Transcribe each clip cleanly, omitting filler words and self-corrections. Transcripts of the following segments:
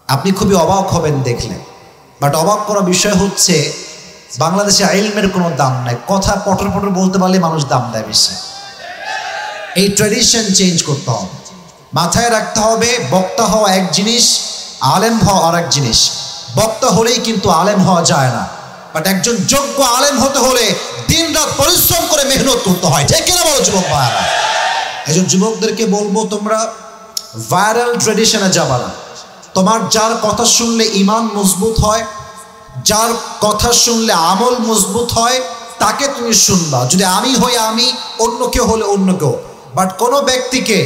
আপনি খুবই অবাক হবেন দেখলে, বাট অবাক করা বিষয় হচ্ছে বাংলাদেশে ইলমের কোনো দাম নাই। কথা পটর পটর বলতে পারলে মানুষ দাম দেয় বেশি। এই ট্র্যাডিশন চেঞ্জ করতে হবে, মাথায় রাখতে হবে। বক্তা হওয়া এক জিনিস, আলেম হওয়া আর এক জিনিস। বক্তা হলেই কিন্তু আলেম হওয়া যায় না, বাট একজন যোগ্য আলেম হতে হলে দিন রাত পরিশ্রম করে মেহনত করতে হয়। ঠিক কিনা বলো যুবক ভাইরা? একজন যুবকদেরকে বলবো, তোমরা ভাইরাল ট্র্যাডিশনে যাবা না। তোমার যার কথা শুনলে ইমান মজবুত হয়, যার কথা শুনলে আমল মজবুত হয়, তাকে তুমি শুনবা। যদি আমি হই আমি, অন্য কেউ হলে অন্য কেউ, বাট কোনো ব্যক্তিকে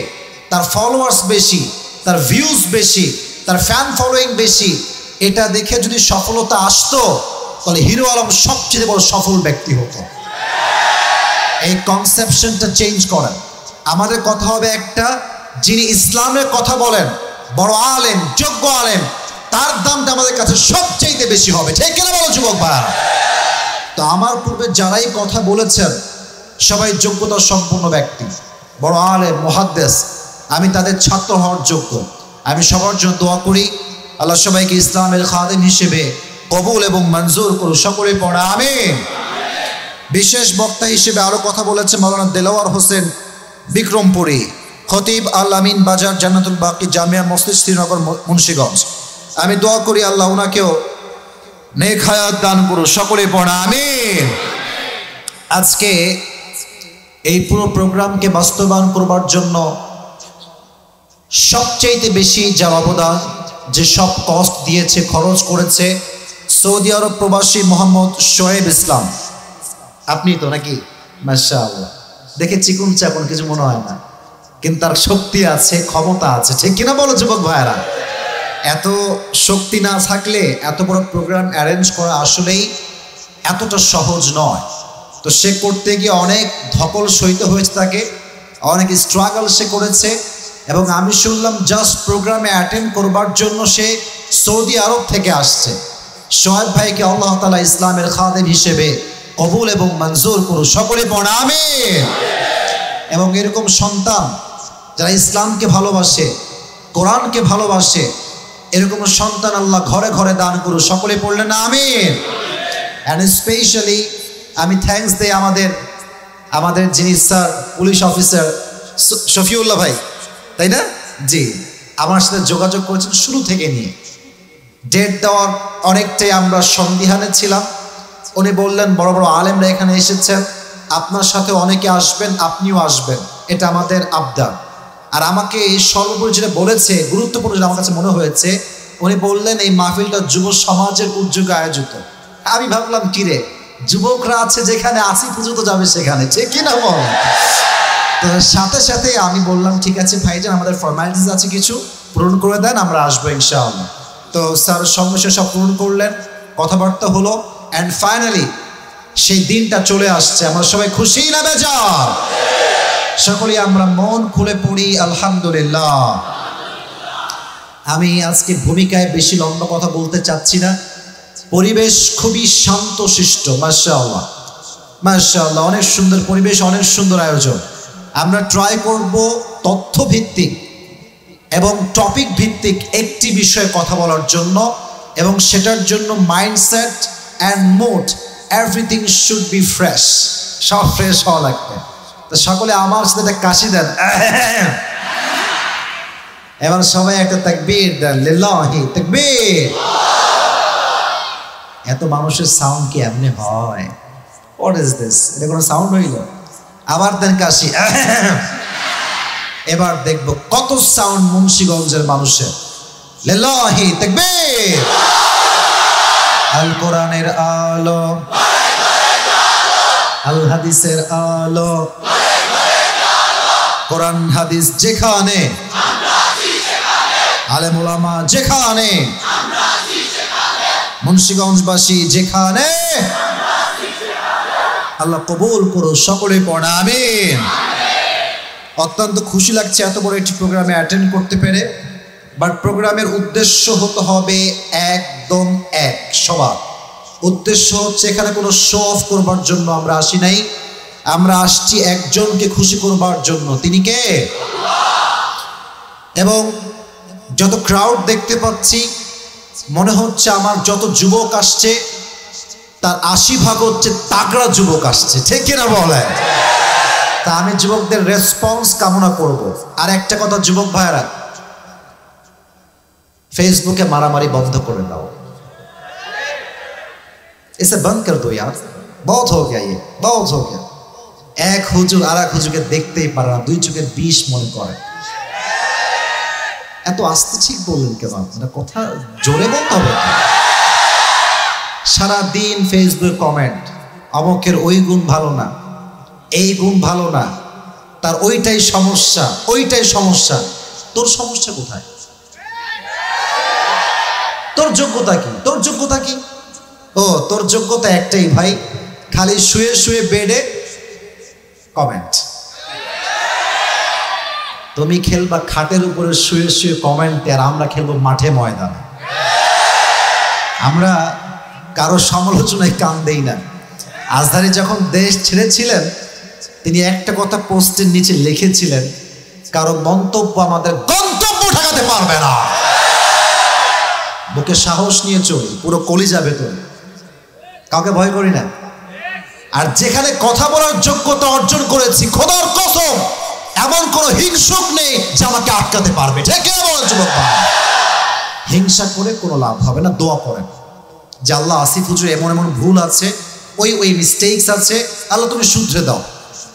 তার ফলোয়ার্স বেশি, তার ভিউজ বেশি, তার ফ্যান ফলোয়িং বেশি, এটা দেখে যদি সফলতা আসতো তাহলে হিরো আলম সবচেয়ে বড় সফল ব্যক্তি হতো। এই কনসেপশনটা চেঞ্জ করেন। আমাদের কথা হবে একটা, যিনি ইসলামের কথা বলেন, বড় আলেম, যোগ্য আলেম, তার দামটা আমাদের কাছে সবচেয়ে বেশি হবে। ঠিক কিনা বলো যুবক ভাইরা? তো আমার পূর্বে যারাই কথা বলেছেন সবাই যোগ্যতা সম্পন্ন ব্যক্তি, বড় আলেম, মুহাদ্দিস। আমি তাদের ছাত্র হওয়ার যোগ্য। আমি সবার জন্য দোয়া করি, আল্লাহ সবাইকে ইসলামের খাদেম হিসেবে কবুল এবং মঞ্জুর করুন। সকলে পড়া আমিন। বিশেষ বক্তা হিসেবে আরো কথা বলেছে মাওলানা দেলাওয়ার হোসেন বিক্রমপুরী, খতিব আল আমিন বাজার, জান্নাতুল বাকি জামিয়া মসজিদ, শ্রীনগর, মুন্সিগঞ্জ। আমি দোয়া করি আল্লাহ ওনাকেও নেক হায়াত দান করুন। সকলে পড়া আমিন। আজকে এই পুরো প্রোগ্রামকে বাস্তবায়ন করবার জন্য সবচেয়ে বেশি যার অবদান, যে সব কষ্ট দিয়েছে, খরচ করেছে, সৌদি আরব প্রবাসী মোহাম্মদ শোয়েব ইসলাম। আপনি তো নাকি? মাশাআল্লাহ, দেখে চিকুন চাকুন কিছু মনে হয় না, কিন্তু তার শক্তি আছে, ক্ষমতা আছে। ঠিক কিনা বলো যুবক ভাইয়েরা? এত শক্তি না থাকলে এত বড় প্রোগ্রাম অ্যারেঞ্জ করা আসলেই এতটা সহজ নয়। তো সে করতে গিয়ে অনেক ধকল সইতে হয়েছে, তাকে অনেক স্ট্রাগল সে করেছে। এবং আমি শুনলাম জাস্ট প্রোগ্রামে অ্যাটেন্ড করবার জন্য সে সৌদি আরব থেকে আসছে। শোয়েব ভাইকে আল্লাহ তাআলা ইসলামের খাদেম হিসেবে কবুল এবং মঞ্জুর করুন। সকলে পড়া আমিন। এবং এরকম সন্তান যারা ইসলামকে ভালোবাসে, কোরআনকে ভালোবাসে, এরকম সন্তান আল্লাহ ঘরে ঘরে দান করুন। সকলে পড়লেন আমিন। অ্যান্ড স্পেশালি আমি থ্যাঙ্কস দেই আমাদের যিনি স্যার পুলিশ অফিসার শফিউল্লাহ ভাই, তাই না? জি, আমার সাথে যোগাযোগ করেছেন শুরু থেকে নিয়ে। ডেট দেওয়ার অনেকটাই আমরা সন্দিহানে ছিলাম। উনি বললেন, বড় বড় আলেমরা এখানে এসেছেন, আপনার সাথে অনেকে আসবেন, আপনিও আসবেন, এটা আমাদের আবদার। আর আমাকে সর্বোপরি যেটা বলেছে, গুরুত্বপূর্ণ যেটা আমার কাছে মনে হয়েছে, উনি বললেন এই মাহফিলটা যুব সমাজের উদ্যোগে আয়োজিত। আমি ভাবলাম কিরে, যুবকরা আছে যেখানে, আসি পুজো তো যাবে সেখানে। ঠিক কিনা বল? তো সাথে সাথে আমি বললাম ঠিক আছে ভাইজান, আমাদের ফর্মালিটিস আছে কিছু, পূরণ করে দেন, আমরা আসবো ইনশাআল্লাহ। তো স্যার সঙ্গে সব পূরণ করলেন, কথাবার্তা হলো, অ্যান্ড ফাইনালি সেই দিনটা চলে আসছে। আমরা সবাই খুশি না বেজার? সকলেই আমরা মন খুলে পড়ি আলহামদুলিল্লাহ। আমি আজকে ভূমিকায় বেশি লম্বা কথা বলতে চাচ্ছি না। পরিবেশ খুবই শান্তশিষ্ট, মাশাআল্লাহ মাশাআল্লাহ, অনেক সুন্দর পরিবেশ, অনেক সুন্দর আয়োজন। আমরা ট্রাই করব তথ্যভিত্তিক এবং টপিক ভিত্তিক একটি বিষয়ে কথা বলার জন্য, এবং সেটার জন্য mindset and mood everything should be fresh. সব ফ্রেশ হওয়া লাগবে। তো সকলে আমার সাথে একটা কাশি দেন, এবার সবাই একটা তাকবীর দেন, লিল্লাহি তাকবীর। এত মানুষের সাউন্ড কি এমনি হয়? What is this? এটা কোনো সাউন্ড হইল? আবার দেন কাশি। এবার দেখবো কত সাউন্ড মুন্সিগঞ্জের মানুষের। লিল্লাহি তাকবীর। আল কোরআনের আলো, আল হাদিসের আলো, কোরআন হাদিস যেখানে, আলেম ওলামা যেখানে, মুন্সিগঞ্জবাসী যেখানে, আল্লাহ কবুল করো। সকলে পড়া আমিন। অত্যন্ত খুশি লাগছে এত বড় একটি প্রোগ্রামে অ্যাটেন্ড করতে পেরে। বাট প্রোগ্রামের উদ্দেশ্য হতে হবে একদম এক। সবার উদ্দেশ্য হচ্ছে এখানে কোনো শো অফ করবার জন্য আমরা আসি নাই, আমরা আসছি একজনকে খুশি করবার জন্য। তিনি কে? এবং যত ক্রাউড দেখতে পাচ্ছি মনে হচ্ছে আমার যত যুবক আসছে তার 80% হচ্ছে তাগড়া যুবক আসছে, ঠিক কিনা বলে? তা আমি যুবকদের রেসপন্স কামনা করব। আর একটা কথা যুবক ভাইরা, ফেসবুকে মারামারি বন্ধ করে দাও। इसे बंद कर दो यार, बहुत हो गया, ये बहुत हो गया। এক হুজুর আর এক হুজুরকে দেখতেই পারে না, দুই চোখের বিষ মনে করে। এত আস্তে ঠিক বললেন কেন আপনারা? কথা জোরে বলতে হবে। সারাদিন ফেসবুক কমেন্ট, অমুকের ওই গুণ ভালো না, এই গুণ ভালো না, তার ওইটাই সমস্যা, ওইটাই সমস্যা। তোর সমস্যা কোথায়? তোর যোগ্যতা কি? তোর যোগ্যতা কি? ও তোর যোগ্যতা একটাই ভাই, খালি শুয়ে শুয়ে বেডে কমেন্ট। তুমি খেলবা খাটের উপরে শুয়ে শুয়ে কমেন্টে, আর আমরা খেলবো মাঠে ময়দানে। আমরা কারো সমালোচনায় কান দেই না। আজহারি যখন দেশ ছেড়েছিলেন তিনি একটা কথা পোস্টের নিচে লিখেছিলেন, কারো মন্তব্য আমাদের গন্তব্য ঠেকাতে পারবে না। বুকে সাহস নিয়ে চলি, পুরো কলিজা ভেতরে, কাউকে ভয় করি না। আর যেখানে কথা বলার যোগ্যতা অর্জন করেছি, খোদার কসম এমন কোন হিংসুক নেই যে আমাকে আটকাতে পারবে, ঠিক কিনা বলেন যুবক ভাই? হিংসা করে কোনো লাভ হবে না। দোয়া করেন যে আল্লাহ আসিফ হুজুর এমন এমন ভুল আছে, ওই মিস্টেকস আছে, আল্লাহ তুমি শুধরে দাও।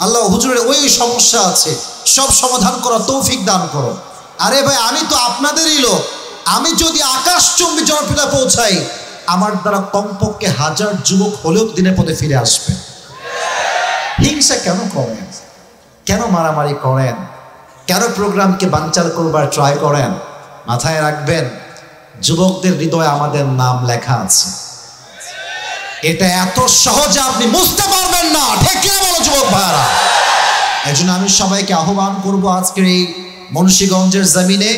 আল্লাহ হুজুরের ওই সমস্যা আছে, সব সমাধান করার তৌফিক দান করো। আরে ভাই আমি তো আপনাদেরই লোক, আমি যদি আকাশচুম্বী জনপ্রিয়তা পৌঁছাই, আমার দ্বারা কমপক্ষে 1000 যুবক হলেও দিনের পথে ফিরে আসবে। হিংসা কেন করেন? কেন মারামারি করেন? কেন প্রোগ্রামকে বানচাল করবার ট্রাই করেন? মাথায় রাখবেন যুবকদের হৃদয়ে আমাদের নাম লেখা আছে। এটা এত সহজে আপনি বুঝতে পারবেন না, ঠিক কিনা বলো যুবক ভাইরা? এজন্য আমি সবাইকে আহ্বান করব, আজকের এই মুন্সিগঞ্জের জমিনে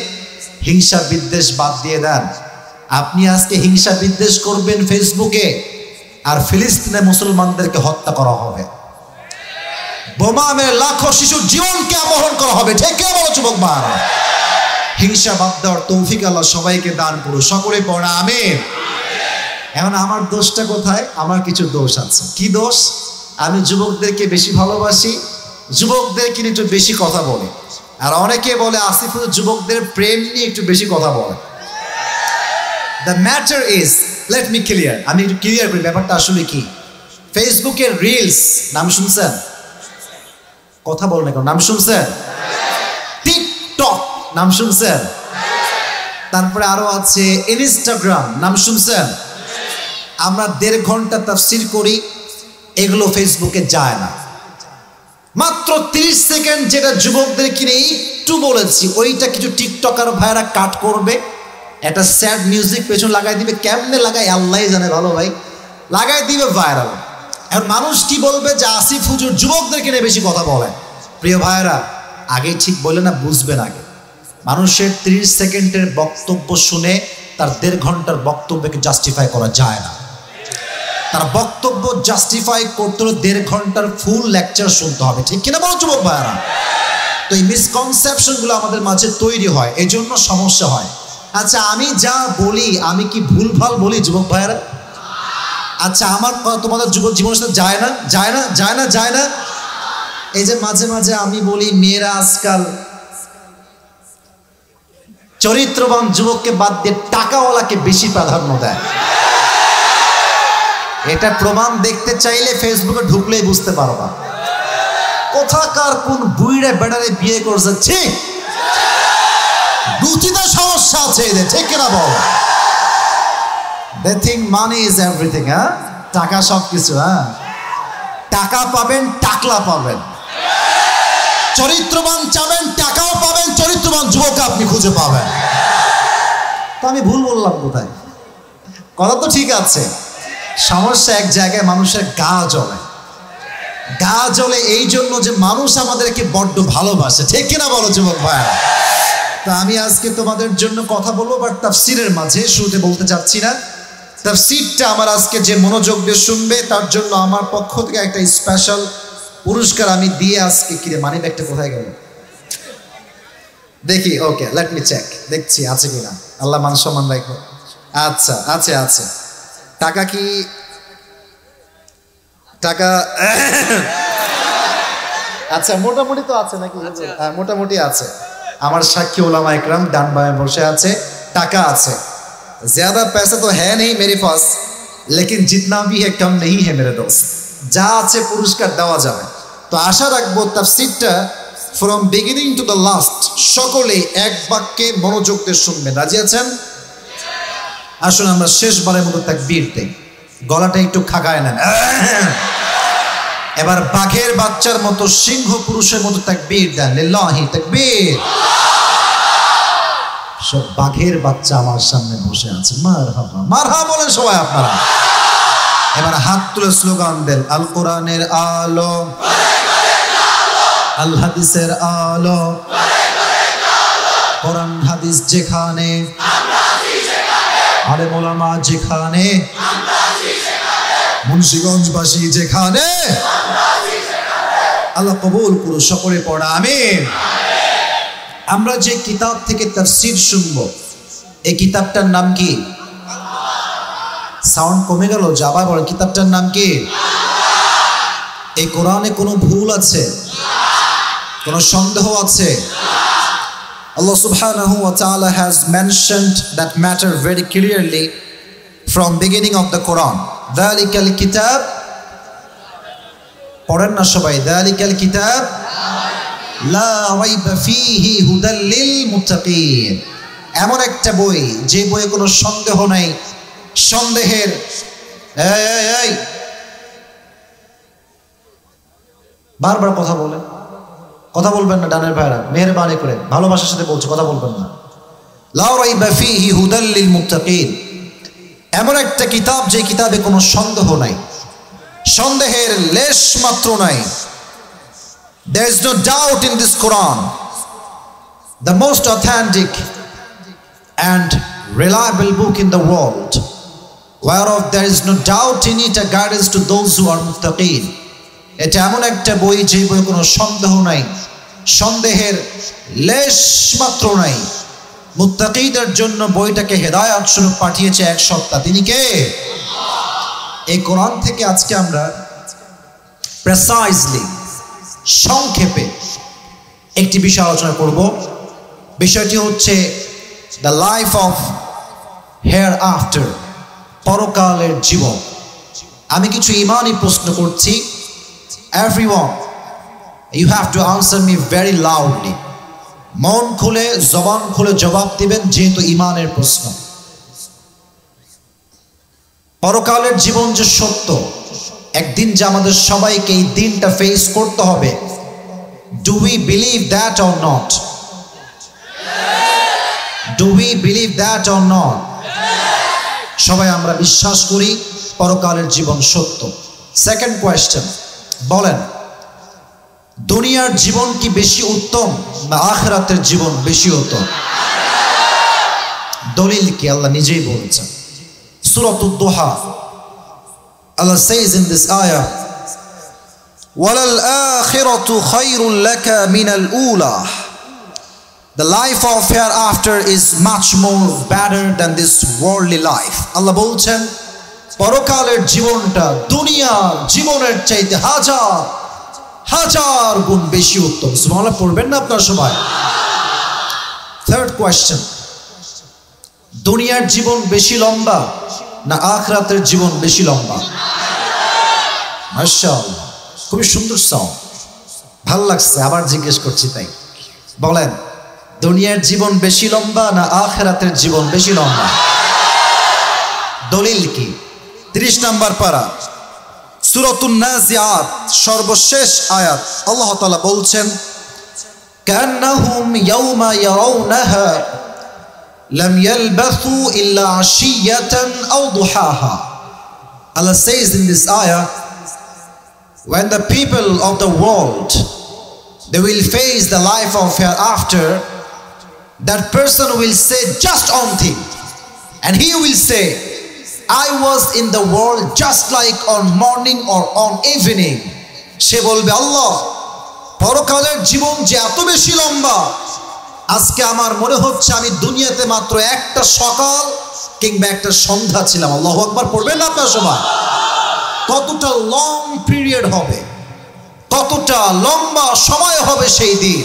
হিংসা বিদ্বেষ বাদ দিয়ে দেন। আপনি আজকে হিংসা বিদ্বেষ করবেন ফেসবুকে, আর ফিলিস্তিনে মুসলমানদেরকে হত্যা করা হবে, বোমা মেরে লাখো শিশুর জীবনকে অপহরণ করা হবে, ঠিক কিনা বলো যুবক ভাইরা? হিংসা বাদ দেওয়ার তৌফিক আল্লাহ সবাইকে দান করুন, সকলে পড়া আমিন। এখন আমার দোষটা কোথায়? আমার কিছু দোষ আছে। কি দোষ? আমি যুবকদেরকে বেশি ভালোবাসি, যুবকদেরকে নিয়ে একটু বেশি কথা বলি। আর অনেকে বলে আসিফ হুজুর যুবকদের প্রেম নিয়ে একটু বেশি কথা বলে। The matter is, let me clear, আমি একটু ক্লিয়ার করি ব্যাপারটা আসলে কি। ফেসবুকের রিলস নাম শুনছেন? কথা বলেন এখন, নাম শুনছেন? টিকটক নাম শুনছেন? তারপরে আরো আছে ইনস্টাগ্রাম, নাম শুনছেন? আমরা 1.5 ঘন্টা তাফসীর করি, এগুলো ফেসবুকে যায় না। মাত্র 30 সেকেন্ড যেটা যুবকদের কিনে একটু বলেছি, ওইটা কিছু টিকটকার ভাইরা কাট করবে, একটা স্যাড মিউজিক পেছন লাগাই দিবে। কেমনে লাগাই আল্লাহই জানে ভালো ভাই, লাগাই দিবে ভাইরাল। এখন মানুষ কি বলবে যে আসিফ হুজুর যুবকদের কিনে বেশি কথা বলে। প্রিয় ভাইরা, আগে ঠিক বলে না, বুঝবেন আগে। মানুষের 30 সেকেন্ডের বক্তব্য শুনে তার 1.5 ঘন্টার বক্তব্যকে জাস্টিফাই করা যায় না। তার বক্তব্য জাস্টিফাই করতে হলে 1.5 ঘন্টার ফুল লেকচার শুনতে হবে, ঠিক কিনা বলো যুবক ভাইরা? তো এই মিসকনসেপশনগুলো আমাদের মাঝে তৈরি হয়, এই জন্য সমস্যা হয়। আচ্ছা আমি যা বলি, আমি কি ভুলভাল বলি যুবক ভাইরা? আচ্ছা আমার কথা তোমাদের যুবক জীবনের সাথে যায় না? যায় না? যায় না? যায় না? এই যে মাঝে মাঝে আমি বলি মেয়েরা আজকাল চরিত্রবান যুবককে বাদ দিয়ে টাকাওয়ালাকে বেশি প্রাধান্য দেয়। এটা প্রমাণ দেখতে চাইলে ফেসবুকে ঢুকলেই বুঝতে পারবা। কোথাকার কোন বুইড়ে বেড়ারে বিয়ে করছে, ঠিক রুচিতে সমস্যা আছে এদের, ঠিক কিনা বল? They think money is everything, হ্যাঁ? টাকা সব কিছু, হ্যাঁ? টাকা পাবেন, টাকলা পাবেন, চরিত্রবান চাবেন, টাকাও পাবেন, চরিত্রবান যুবক আপনি খুঁজে পাবেন। তো আমি ভুল বললাম কোথায়? কথা তো ঠিক আছে, সমস্যা এক জায়গায়, মানুষের গা জ্বলে। গা জ্বলে এই জন্য যে মানুষ আমাদেরকে বড্ড ভালোবাসে, ঠিক কিনা বলো যুবক ভাইয়া? তা আমি আজকে তোমাদের জন্য কথা বলবো, বাট তাফসীরের মাঝে শুরুতে বলতে চাচ্ছি না। তাফসীরটা আমার আজকে যে মনোযোগ দিয়ে শুনবে তার জন্য আমার পক্ষ থেকে একটা স্পেশাল পুরস্কার আমি দিয়ে আজকে, কিরে মানি ব্যাগটা কোথায় গেল? দেখি, ওকে, লেট মি চেক, দেখছি আছে কিনা। আল্লাহ মান সম্মান রাখো। আচ্ছা, আছে আছে। টাকা কি টাকা আচ্ছা, মোটামুটি তো আছে নাকি? হ্যাঁ, মোটামুটি আছে। আমার সাক্ষী ওলামা একরাম ডান বামে বসে আছে, টাকা আছে। ज्यादा पैसा तो है नहीं मेरे पास, लेकिन जितना भी है कम नहीं है मेरे दोस्त। যা আছে পুরস্কার দেওয়া যাবে। তো আশা রাখবো তাফসীরটা from beginning to the last সকলে এক বাক্যে মনোযোগ দিয়ে শুনবেন। রাজি আছেন? আসুন আমরা শেষবারের মতো তাকবীর দেই, গলাটা একটু খাগায় নেন। এবার বাঘের বাচ্চার মতো, সিংহ পুরুষের মতো তাকবীর দেন, লিল্লাহি তাকবীর। সব বাঘের বাচ্চা আমার সামনে বসে আছে, মারহাবা মারহাবা বলেন সবাই আপনারা। এবার হাত তুলে স্লোগান দেন, আল কোরআনের আলো, আল হাদিসের আলো, কোরআন হাদিস যেখানে, আলেম ওলামা যেখানে, মুন্সিগঞ্জবাসী যেখানে, আল্লাহ কবুল করুন। সকলে পড়া আমিন। আমরা যে কিতাব থেকে তাফসীর শুনবো, এই কিতাবটার নাম কি? সাউন্ড কমে গেল, যাবার বলে কিতাবটার নাম কি? এই কোরআনে কোনো ভুল আছে? কোনো সন্দেহ আছে? Allah subhanahu wa ta'ala has mentioned that matter very clearly from beginning of the Quran. Dhalikal kitab, পড়েন না সবাই, dhalikal kitab লা রাইবা ফীহি হুদাল লিল মুত্তাকিন। এমন একটা বই যে বইয়ে কোনো সন্দেহ নাই, সন্দেহের এই বারবার কথা বলবেন না ডানের ভাইরা, মেহেরবানি করে ভালোবাসার সাথে বলছে, কথা বলবেন না। লা রাইবা ফীহি হুদাল লিল মুত্তাকিন, এমন একটা কিতাব যে কিতাবে কোনো সন্দেহ নাই, সন্দেহের লেশ মাত্র নাই। There is no doubt in this Quran, the most authentic and reliable book in the world, whereof there is no doubt in it, a guidance to those who are muttaqin. এটা এমন একটা বই যে বই কোনো সন্দেহ নাই, সন্দেহের লেশ মাত্র নাই। মুত্তাকিদের জন্য বইটাকে হেদায়েত স্বরূপ পাঠিয়েছে এক সত্তা, তিনি কে? এই কোরআন থেকে আজকে আমরা প্রেসাইজলি, সংক্ষেপে একটি বিষয় আলোচনা করব। বিষয়টি হচ্ছে the life of hereafter, পরকালের জীবন। আমি কিছু ইমানি প্রশ্ন করছি, everyone you have to answer me very loudly. মন খুলে, জবান খুলে জবাব দিবেন, যেহেতু ইমানের প্রশ্ন। পরকালের জীবন যে সত্য, একদিন যে আমাদের সবাইকে এই দিনটা ফেস করতে হবে, do we believe that or not? Do we believe that or not? সবাই আমরা বিশ্বাস করি পরকালের জীবন সত্য। সেকেন্ড কোয়েশ্চেন, বলেন দুনিয়ার জীবন কি বেশি উত্তম না আখিরাতের জীবন বেশি উত্তম? দলিল কি? আল্লাহ নিজেই বলেছেন, সূরাতুদ দুহা, Allah says in this ayah, وَلَلْآخِرَةُ خَيْرٌ لَكَ مِنَ الْأُولَى. The life of hereafter is much more better than this worldly life. Allah বলছেন পরকালের জীবনটা দুনিয়ার জীবনের চাইতে হাজার হাজার গুণ বেশি উত্তম। সুবহানাল্লাহ পড়বেন না আপনারা সবাই? থার্ড কোয়েশ্চেন, দুনিয়ার জীবন বেশি লম্বা না আখিরাতের জীবন বেশি লম্বা? মাশাআল্লাহ, খুবই সুন্দর সাউন্ড, ভালো লাগছে। আবার জিজ্ঞেস করছি, তাই বলেন দুনিয়ার জীবন বেশি লম্বা না আখিরাতের জীবন বেশি লম্বা? দলিল কি? 30 নম্বর পারা, সূরাতুন নাজিআত, সর্বশেষ আয়াত। আল্লাহ তাআলা বলছেন, কান্নাহুম ইয়াওমা ইয়ারাউনাহা লাম ইয়ালবাসু ইল্লা আশিয়াতান আও দুহাহা। Allah says in this ayah, when the people of the world, they will face the life of hereafter, that person will say just one thing, and he will say, I was in the world just like on morning or on evening. সে বলবে, আল্লাহ পরকালের জীবন যে এত বেশি লম্বা, আজকে আমার মনে হচ্ছে আমি দুনিয়াতে মাত্র একটা সকাল কিংবা একটা সন্ধ্যা ছিলাম। আল্লাহু আকবার পড়বেন না আপনারা সবাই? কতটা লং পিরিয়ড হবে, কতটা লম্বা সময় হবে সেই দিন।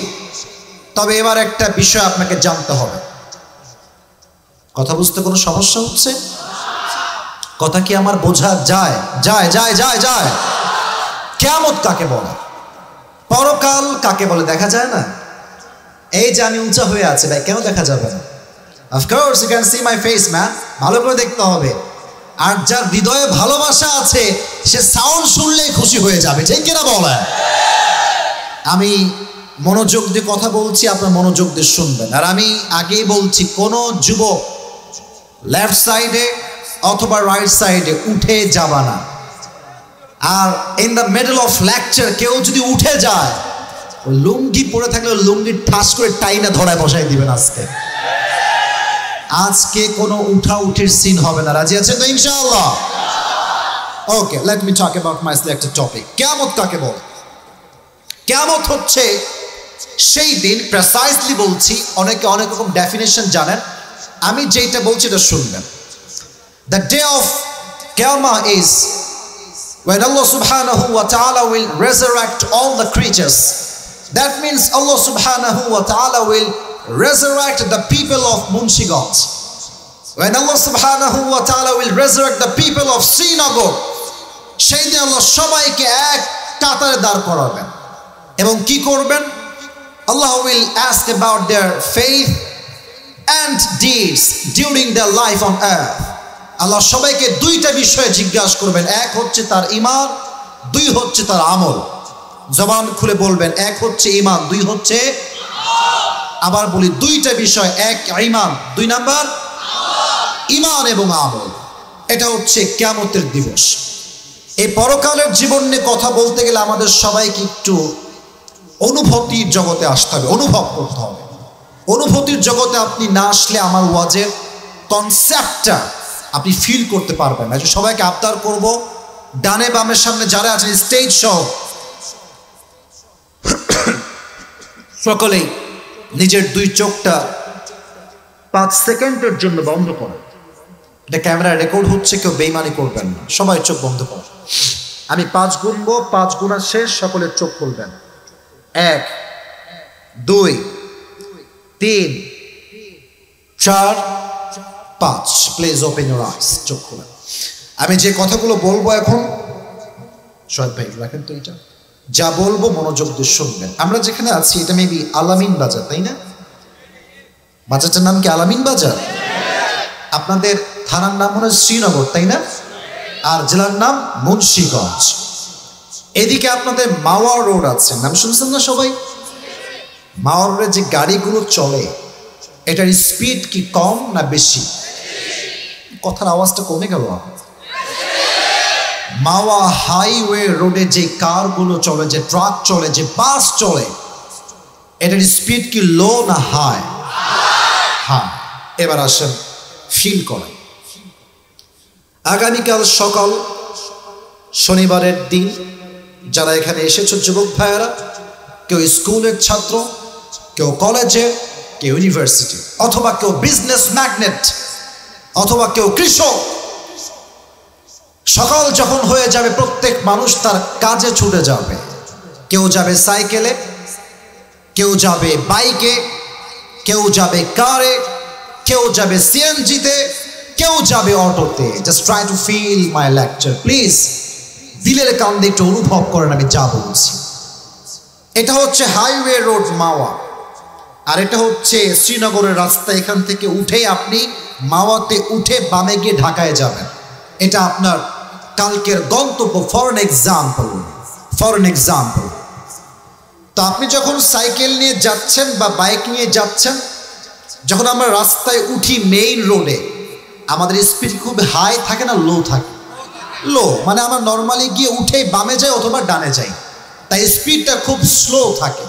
তবে এবার একটা বিষয় আপনাকে জানতে হবে। কথা বুঝতে কোনো সমস্যা হচ্ছে? কথা কি আমার বোঝা যায়? যায় যায় যায় যায় কিয়ামত কাকে বলে, পরকাল কাকে বলে দেখা যায় না? এই যে আমি উঁচা হয়ে আছে ভাই, কেন দেখা যাবে না? Of course you can see my face man, ভালো করে দেখতে হবে। আর যার হৃদয়ে ভালোবাসা আছে সে সাউন্ড শুনলেই খুশি হয়ে যাবে, ঠিক কিনা বলে? আমি মনোযোগ দিয়ে কথা বলছি, আপনার মনোযোগ দিয়ে শুনবেন। আর আমি আগেই বলছি, কোনো যুবক লেফট সাইডে অথবা রাইট সাইডে উঠে যাবা না। আর in the middle of lecture কেউ যদি উঠে যায়, লুঙ্গি পরে থাকলে লুঙ্গি ঠাস করে টাইনা ধরায় বসাই দিবেন। আজকে কোনো উঠা উঠির সিন হবে না। রাজি আছেন তো ইনশাআল্লাহ? Okay, let me talk about my selected topic. কিয়ামত কাকে বলে? কিয়ামত হচ্ছে সেই দিন, প্রিসাইসলি বলছি, অনেকে অনেক রকম ডেফিনেশন জানেন, আমি যেটা বলছি এটা শুনবেন। দ্য ডে অফ কিয়ামা is when Allah subhanahu wa ta'ala will resurrect all the creatures. That means Allah subhanahu wa ta'ala will resurrect the people of Munshighat. When Allah subhanahu wa ta'ala will resurrect the people of Srinagar, সেই দিন আল্লাহ সবাইকে এক কাতারে দাঁড় করাবেন এবং কি করবেন? Allah will ask about their faith and deeds during their life on earth. আল্লাহ সবাইকে দুইটা বিষয়ে জিজ্ঞাসা করবেন। এক হচ্ছে তার ঈমান, দুই হচ্ছে তার আমল। জবান খুলে বলবেন, এক হচ্ছে ঈমান, দুই হচ্ছে আবার বলি দুইটা বিষয়, এক ঈমান, দুই নাম্বার ঈমান এবং আমল। এটা হচ্ছে কিয়ামতের দিবস। এই পরকালের জীবন নিয়ে কথা বলতে গেলে আমাদের সবাইকে একটু অনুভূতির জগতে আসতে হবে, অনুভব করতে হবে। অনুভূতির জগতে আপনি না আসলে আমার ওয়াজের কনসেপ্টটা আপনি ফিল করতে পারবেন না। সবাইকে আবদার করব, ডানে বামের সামনে যারা আছেন স্টেজ সহ সকলেই নিজের দুই চোখটা 5 সেকেন্ডের জন্য বন্ধ করেন। এটা ক্যামেরা রেকর্ড হচ্ছে, কেউ বেইমানি করবেন না, সবাই চোখ বন্ধ করেন। আমি 5 গুনবো, 5 গুণা শেষ, সকলের চোখ খুলবেন। 1 2 3 4 5। প্লিজ ওপেন ইউর আইস, চোখ খুলেন। আমি যে কথাগুলো বলবো এখন, শোয়েব ভাই রাখেন তো, এটা যা বলবো মনোযোগ দিয়ে শুনবেন। আমরা যেখানে আছি এটা মেবি আলামিন বাজার, তাই না? বাজারটার নাম কি আলামিন বাজার? আপনাদের থানার নাম মনে হয় শ্রীনগর, তাই না? আর জেলার নাম মুন্সিগঞ্জ। এদিকে আপনাদের মাওয়া রোড আছে, নাম শুনছেন না সবাই? মাওয়া রোডে যে গাড়িগুলো চলে, এটার স্পিড কি কম না বেশি? কথার আওয়াজটা কমে গেল। মাওয়া হাইওয়ে রোডে যে কারগুলো চলে, যে ট্রাক চলে, যে বাস চলে, এটার স্পিড কি লো না হাই? হ্যাঁ। এবার আসেন ফিল করেন। আগামীকাল সকাল, শনিবারের দিন, যারা এখানে এসেছো যুবক ভাইয়েরা, কেউ স্কুলের ছাত্র, কেউ কলেজে, কেউ ইউনিভার্সিটি, অথবা কেউ বিজনেস ম্যাগনেট, অথবা কেউ কৃষক, সকাল যখন হয়ে যাবে প্রত্যেক মানুষ তার কাজে ছুটে যাবে। কেউ যাবে সাইকেলে, কেউ যাবে বাইকে, কেউ যাবে কারে, কেউ যাবে সিএনজিতে, কেউ যাবে অটোতে। Just try to feel my lecture please. দিলের কান দিয়ে একটু অনুভব করেন আমি যা বলছি। এটা হচ্ছে হাইওয়ে রোড মাওয়া, আর এটা হচ্ছে শ্রীনগরের রাস্তা। এখান থেকে উঠে আপনি মাওয়াতে উঠে বামে গিয়ে ঢাকায় যাবেন। এটা আপনার কালকের গন্তব্য। ফর এন এক্সাম্পল, তো আপনি যখন সাইকেল নিয়ে যাচ্ছেন বা বাইক নিয়ে যাচ্ছেন, যখন আমরা রাস্তায় উঠি মেইন রোডে, আমাদের স্পিড খুব হাই থাকে না লো থাকে? লো মানে আমরা নর্মালি গিয়ে উঠে বামে যাই অথবা ডানে যাই, তাই স্পিডটা খুব স্লো থাকে।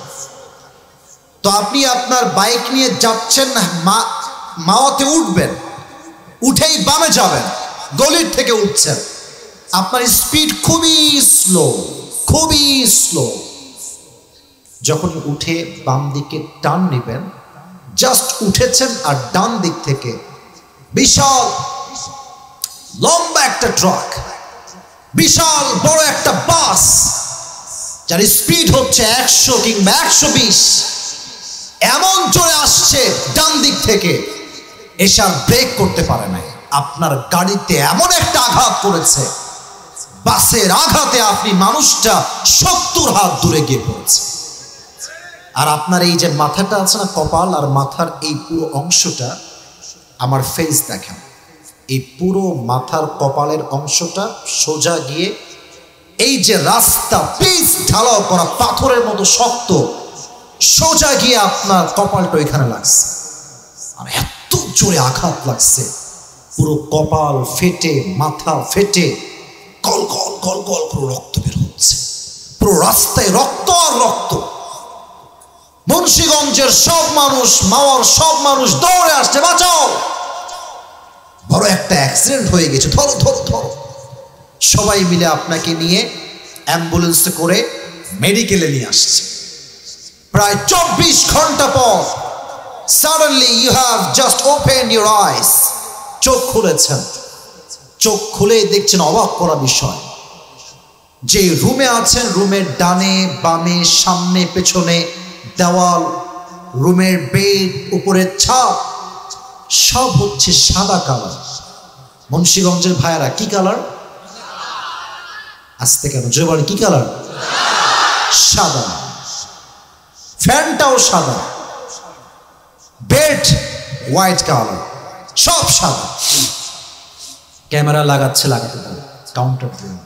তো আপনি আপনার বাইক নিয়ে যাচ্ছেন, মাওয়াতে উঠবেন, উঠেই বামে যাবেন, গলির থেকে উঠছেন, আপনার স্পিড খুবই স্লো, খুবই স্লো। যখন উঠে বাম দিকে টার্ন নেবেন, জাস্ট উঠেছেন আর ডান দিক থেকে বিশাল লম্বা একটা ট্রাক, বিশাল বড় একটা বাস, যার স্পিড হচ্ছে 100 কিংবা 120, এমন জোরে আসছে ডান দিক থেকে, এসে আর ব্রেক করতে পারে নাই। আপনার গাড়িতে এমন একটা আঘাত করেছে, বাসের আঘাতে আপনি মানুষটা 70 হাত দূরে গিয়ে পড়েছে। আর আপনার এই যে মাথাটা আছে না, কপাল আর মাথার এই পুরো অংশটা, আমার ফেস দেখেন, এই পুরো মাথার কপালের অংশটা সোজা গিয়ে এই যে রাস্তা পিচ ঢালাও করা পাথরের মতো শক্ত, সোজা গিয়ে আপনার কপালটা ওইখানে লাগছে। আর এত জোরে আঘাত লাগছে, পুরো কপাল ফেটে, মাথা ফেটে কল কল কল কল পুরো রক্ত বের হচ্ছে, পুরো রাস্তায় রক্ত আর রক্ত। মুন্সিগঞ্জের সব মানুষ, মাওয়ার সব মানুষ দৌড়ে আসছে, বাঁচাও, বড় একটা অ্যাক্সিডেন্ট হয়ে গেছে, ধরো ধরো ধরো। সবাই মিলে আপনাকে নিয়ে অ্যাম্বুলেন্সে করে মেডিকেলে নিয়ে আসছে। প্রায় 24 ঘন্টা পর suddenly you have just open your eyes, চোখ খুলেছেন। চোখ খুলে দেখছেন অবাক করা বিষয়, যে রুমে আছেন, রুমের ডানে বামে সামনে পেছনে দেওয়াল, রুমের বেড, উপরের ছাদ সব হচ্ছে সাদা কালার। মুন্সিগঞ্জের ভাইয়ারা কি কালার? আসতে কেন জোবার, কি কালার? সাদা। ফ্যানটাও সাদা, বেড হোয়াইট কালার, সব সাদা। ক্যামেরা লাগাচ্ছে, লাগাতে পারে, কাউন্টার দিয়ে।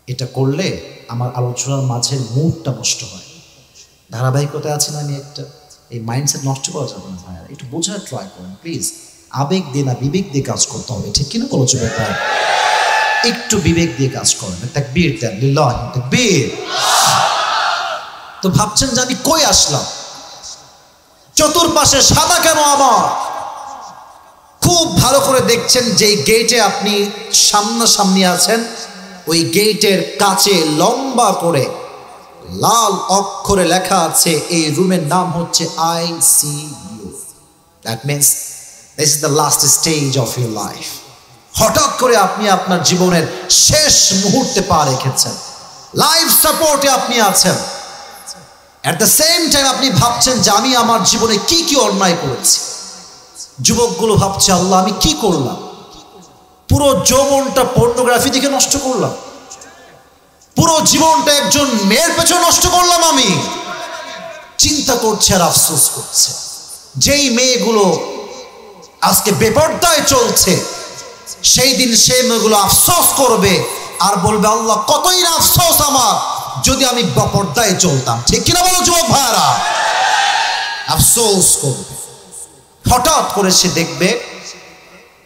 এটা করলে আমার আলোচনার মাঝের মুডটা নষ্ট হয়। ধারাবাহিকতা আছে না, আমি একটা এই মাইন্ডসেট নষ্ট করা যাবে না ভাইয়া, একটু বোঝার ট্রাই করেন প্লিজ। আবেগ দিয়ে না, বিবেক দিয়ে কাজ করতে হবে, ঠিক কিনা বলো চলে ভাই? একটু বিবেক দিয়ে কাজ করেন। তাকবীর দেন, লিল্লাহি তাকবীর। তো ভাবছেন যে আমি কই আসলাম, চতুর্পাশে সাদা কেন আমার? খুব ভালো করে দেখছেন, যেই গেটে আপনি সামনাসামনি আছেন, ওই গেটের কাছে লম্বা করে লাল অক্ষরে লেখা আছে, এই রুমের নাম হচ্ছে ICU। That means this is the last stage of your life. হঠাৎ করে আপনি আপনার জীবনের শেষ মুহূর্তে পা রেখেছেন, লাইফ সাপোর্টে আপনি আছেন। অ্যাট দ্য সেম টাইম আপনি ভাবছেন যে আমি আমার জীবনে কি কি অন্যায় করেছি। যুবকগুলো ভাবছে, আল্লাহ আমি কি করলাম, পুরো যৌবনটা পর্নোগ্রাফি দিকে নষ্ট করলাম, পুরো জীবনটা একজন মেয়ের পেছনে নষ্ট করলাম আমি। চিন্তা করছে আর আফসোস করছে। যেই মেয়েগুলো আজকে বেপরদায় চলছে, সেই দিন সেই মেয়েগুলো আফসোস করবে আর বলবে, আল্লাহ কতই না আফসোস আমার, যদি আমি বেপরদায় চলতাম। ঠিক কিনা বলো যুবক ভাইরা? আফসোস করবে। হঠাৎ করে সে দেখবে